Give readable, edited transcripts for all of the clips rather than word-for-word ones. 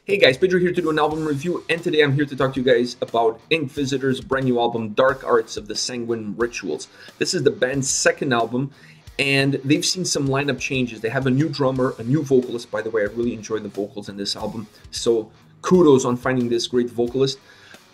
Hey guys, Pedro here to do an album review, and today I'm here to talk to you guys about Inkvisitor's brand new album, Dark Arts of the Sanguine Rituals. This is the band's second album, and they've seen some lineup changes. They have a new drummer, a new vocalist. By the way, I really enjoyed the vocals in this album, so kudos on finding this great vocalist.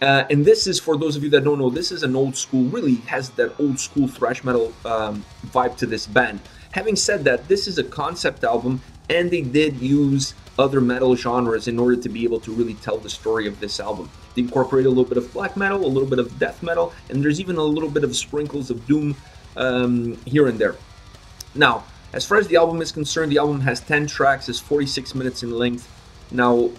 And this is, for those of you that don't know, this is an old school, really has that old school thrash metal vibe to this band. Having said that, this is a concept album, and they did use other metal genres in order to be able to really tell the story of this album. They incorporate a little bit of black metal, a little bit of death metal, and there's even a little bit of sprinkles of doom here and there. Now, as far as the album is concerned, the album has 10 tracks, it's 46 minutes in length. Now,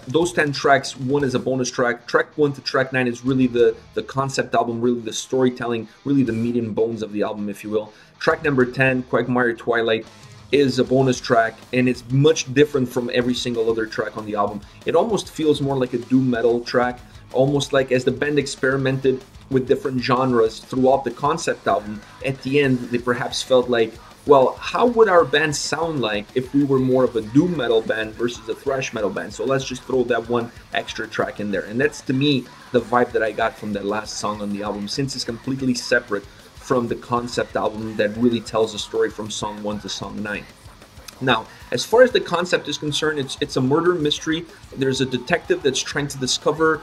those 10 tracks, one is a bonus track. Track 1 to track 9 is really the concept album, really the storytelling, really the meat and bones of the album, if you will. Track number 10, Quagmire Twilight, is a bonus track, and it's much different from every single other track on the album. It almost feels more like a doom metal track, almost like as the band experimented with different genres throughout the concept album, at the end they perhaps felt like, well, how would our band sound like if we were more of a doom metal band versus a thrash metal band? So let's just throw that one extra track in there. And that's, to me, the vibe that I got from that last song on the album, since it's completely separate from the concept album that really tells a story from song 1 to song 9. Now, as far as the concept is concerned, it's a murder mystery. There's a detective that's trying to discover,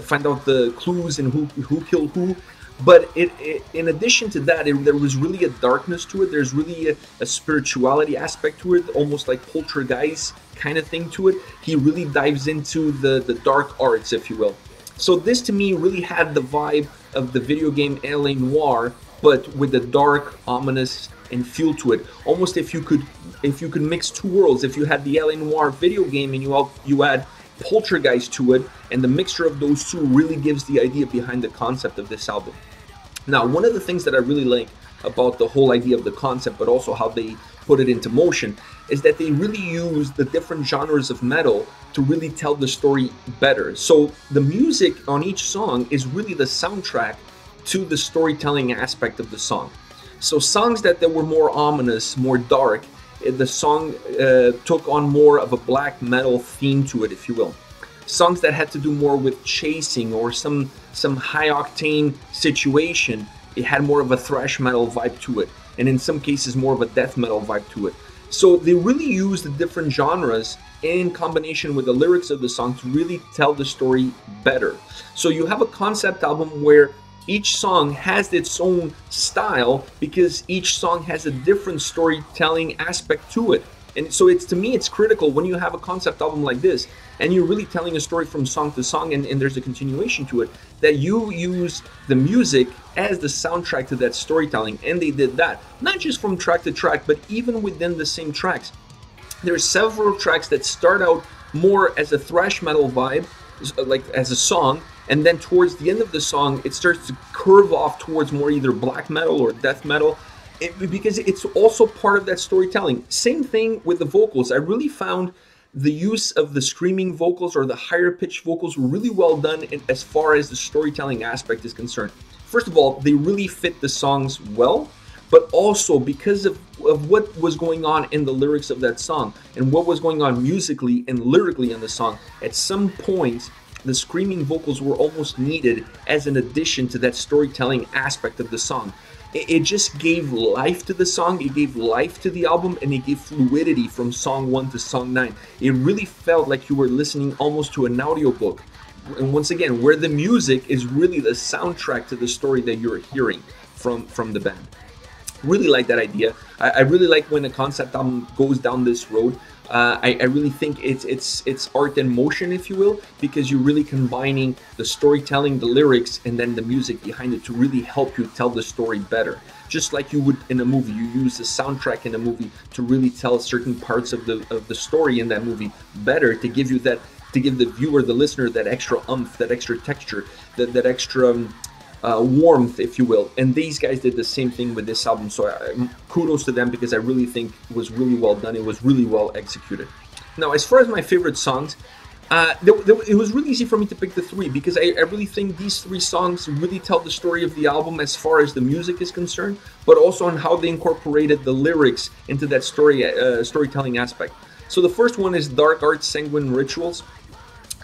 find out the clues and who killed who. But in addition to that, there was really a darkness to it. There's really a spirituality aspect to it, almost like poltergeist kind of thing to it. He really dives into the dark arts, if you will. So this, to me, really had the vibe of the video game L.A. Noire, but with the dark, ominous, and feel to it. Almost if you could mix two worlds. If you had the L.A. Noire video game and you add poltergeist to it, and the mixture of those two really gives the idea behind the concept of this album. Now, one of the things that I really like about the whole idea of the concept, but also how they put it into motion, is that they really use the different genres of metal to really tell the story better. So the music on each song is really the soundtrack to the storytelling aspect of the song. So songs that were more ominous, more dark, the song took on more of a black metal theme to it, if you will. Songs that had to do more with chasing or some high octane situation, it had more of a thrash metal vibe to it, and in some cases more of a death metal vibe to it. So they really use the different genres in combination with the lyrics of the song to really tell the story better. So you have a concept album where each song has its own style because each song has a different storytelling aspect to it. And so to me, it's critical when you have a concept album like this and you're really telling a story from song to song and there's a continuation to it, that you use the music as the soundtrack to that storytelling. And they did that, not just from track to track, but even within the same tracks. There are several tracks that start out more as a thrash metal vibe, like as a song, and then towards the end of the song, it starts to curve off towards more either black metal or death metal. Because it's also part of that storytelling. Same thing with the vocals. I really found the use of the screaming vocals or the higher pitched vocals were really well done as far as the storytelling aspect is concerned. First of all, they really fit the songs well, but also because of what was going on in the lyrics of that song and what was going on musically and lyrically in the song, at some point the screaming vocals were almost needed as an addition to that storytelling aspect of the song. It just gave life to the song, it gave life to the album, and it gave fluidity from song 1 to song 9. It really felt like you were listening almost to an audiobook. And once again, where the music is really the soundtrack to the story that you're hearing from the band. Really like that idea. I really like when a concept album goes down this road. I really think it's art in motion, if you will, because you're really combining the storytelling, the lyrics, and then the music behind it to really help you tell the story better. Just like you would in a movie, you use the soundtrack in a movie to really tell certain parts of the story in that movie better, to give you that, to give the viewer, the listener, that extra oomph, that extra texture, that extra warmth, if you will. And these guys did the same thing with this album, so kudos to them, because I really think it was really well done. It was really well executed. Now, as far as my favorite songs, it was really easy for me to pick the three, because I really think these three songs really tell the story of the album as far as the music is concerned, but also on how they incorporated the lyrics into that storytelling aspect. So the first one is Dark Arts Sanguine Rituals.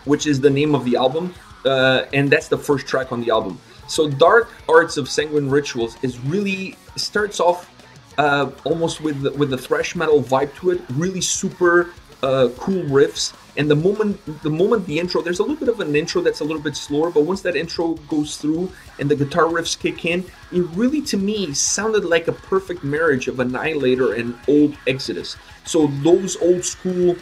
which is the name of the album, and that's the first track on the album. So Dark Arts of Sanguine Rituals is really starts off almost with the thrash metal vibe to it, really super cool riffs. And the moment the intro, there's a little bit of an intro that's a little bit slower, but once that intro goes through and the guitar riffs kick in, it really, to me, sounded like a perfect marriage of Annihilator and old Exodus. So those old school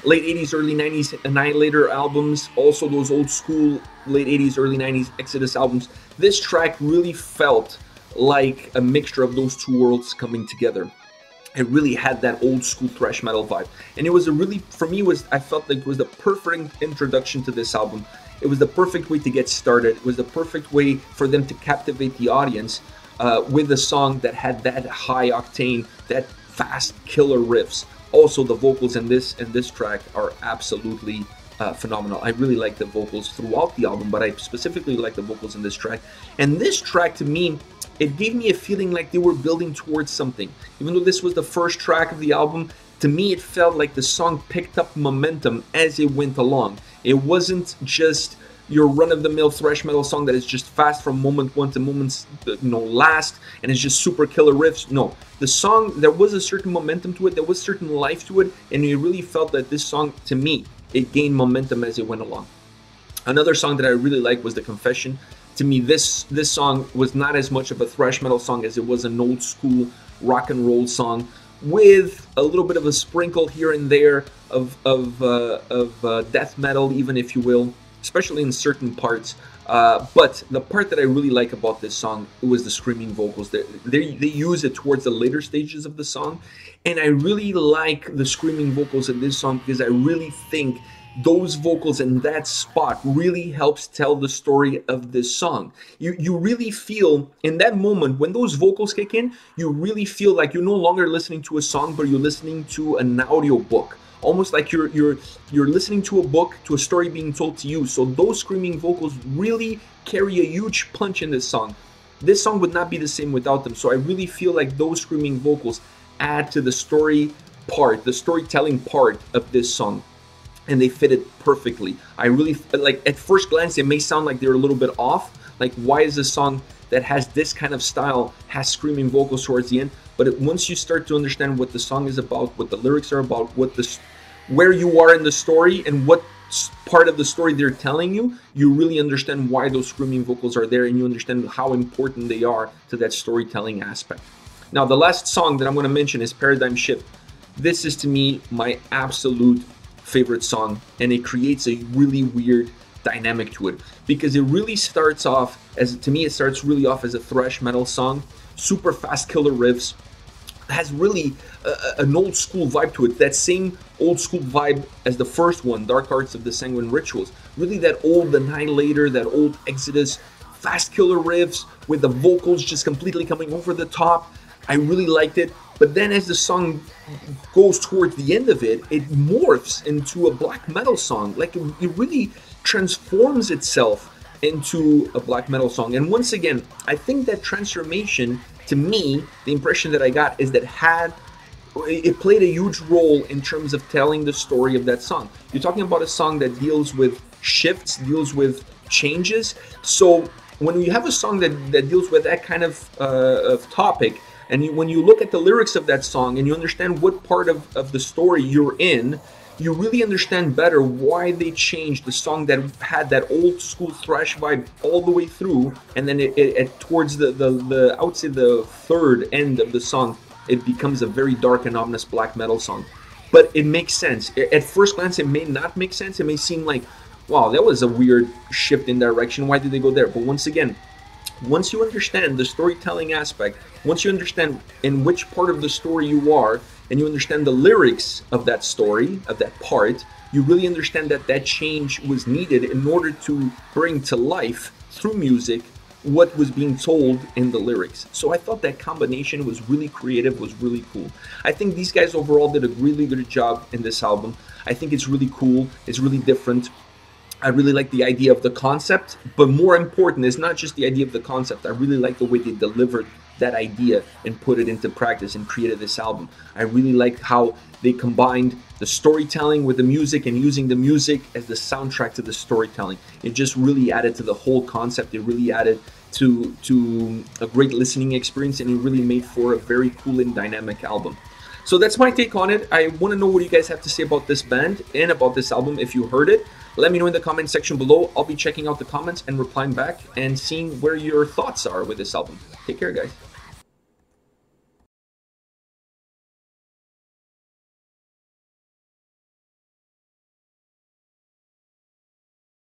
late 80s, early 90s Annihilator albums, also those old school late 80s, early 90s Exodus albums, this track really felt like a mixture of those two worlds coming together. It really had that old school thrash metal vibe, and it was a really, for me, I felt like it was the perfect introduction to this album. It was the perfect way to get started. It was the perfect way for them to captivate the audience with a song that had that high octane, that fast killer riffs. Also, the vocals in this track are absolutely phenomenal. I really like the vocals throughout the album, but I specifically like the vocals in this track. And this track, to me, it gave me a feeling like they were building towards something. Even though this was the first track of the album, to me it felt like the song picked up momentum as it went along. It wasn't just your run-of-the-mill thrash metal song that is just fast from moment one to moments last, and it's just super killer riffs. No, the song, there was a certain momentum to it, there was certain life to it, and you really felt that this song, to me, it gained momentum as it went along. Another song that I really liked was The Confession. To me, this song was not as much of a thrash metal song as it was an old school rock and roll song, with a little bit of a sprinkle here and there of death metal, even, if you will, especially in certain parts. But the part that I really like about this song was the screaming vocals. They use it towards the later stages of the song, and I really like the screaming vocals in this song because I really think those vocals in that spot really helps tell the story of this song. You really feel in that moment when those vocals kick in, you really feel like you're no longer listening to a song, but you're listening to an audio book. Almost like you're listening to a book, to a story being told to you. So those screaming vocals really carry a huge punch in this song. This song would not be the same without them. So I really feel like those screaming vocals add to the story part, the storytelling part of this song, and they fit it perfectly. I really, like, at first glance, it may sound like they're a little bit off. Like, why is a song that has this kind of style has screaming vocals towards the end? But once you start to understand what the song is about, what the lyrics are about, where you are in the story, and what part of the story they're telling you, you really understand why those screaming vocals are there, and you understand how important they are to that storytelling aspect. Now, the last song that I'm going to mention is Paradigm Shift. This is, to me, my absolute favorite song, and it creates a really weird dynamic to it, because it really starts off as, to me, it starts really off as a thrash metal song, super fast killer riffs, has really an old school vibe to it, that same old school vibe as the first one, Dark Arts of the Sanguine Rituals. Really that old Annihilator, that old Exodus, fast killer riffs with the vocals just completely coming over the top. I really liked it. But then as the song goes towards the end of it, it morphs into a black metal song. Like, it really transforms itself into a black metal song. And once again, I think that transformation, to me, the impression that I got is that it played a huge role in terms of telling the story of that song. You're talking about a song that deals with shifts, deals with changes. So when you have a song that deals with that kind of topic, and when you look at the lyrics of that song and you understand what part of the story you're in, you really understand better why they changed the song that had that old school thrash vibe all the way through, and then it towards the I would say the third end of the song, it becomes a very dark and ominous black metal song. But it makes sense. At first glance, it may not make sense. It may seem like, wow, that was a weird shift in direction. Why did they go there? But once again, once you understand the storytelling aspect, once you understand in which part of the story you are, and you understand the lyrics of that story, of that part, you really understand that that change was needed in order to bring to life, through music, what was being told in the lyrics. So I thought that combination was really creative, was really cool. I think these guys overall did a really good job in this album. I think it's really cool, it's really different. I really like the idea of the concept, but more important is not just the idea of the concept. I really like the way they delivered that idea and put it into practice and created this album. I really like how they combined the storytelling with the music and using the music as the soundtrack to the storytelling. It just really added to the whole concept. It really added to a great listening experience, and it really made for a very cool and dynamic album. So that's my take on it. I want to know what you guys have to say about this band and about this album if you heard it. Let me know in the comment section below. I'll be checking out the comments and replying back and seeing where your thoughts are with this album. Take care, guys.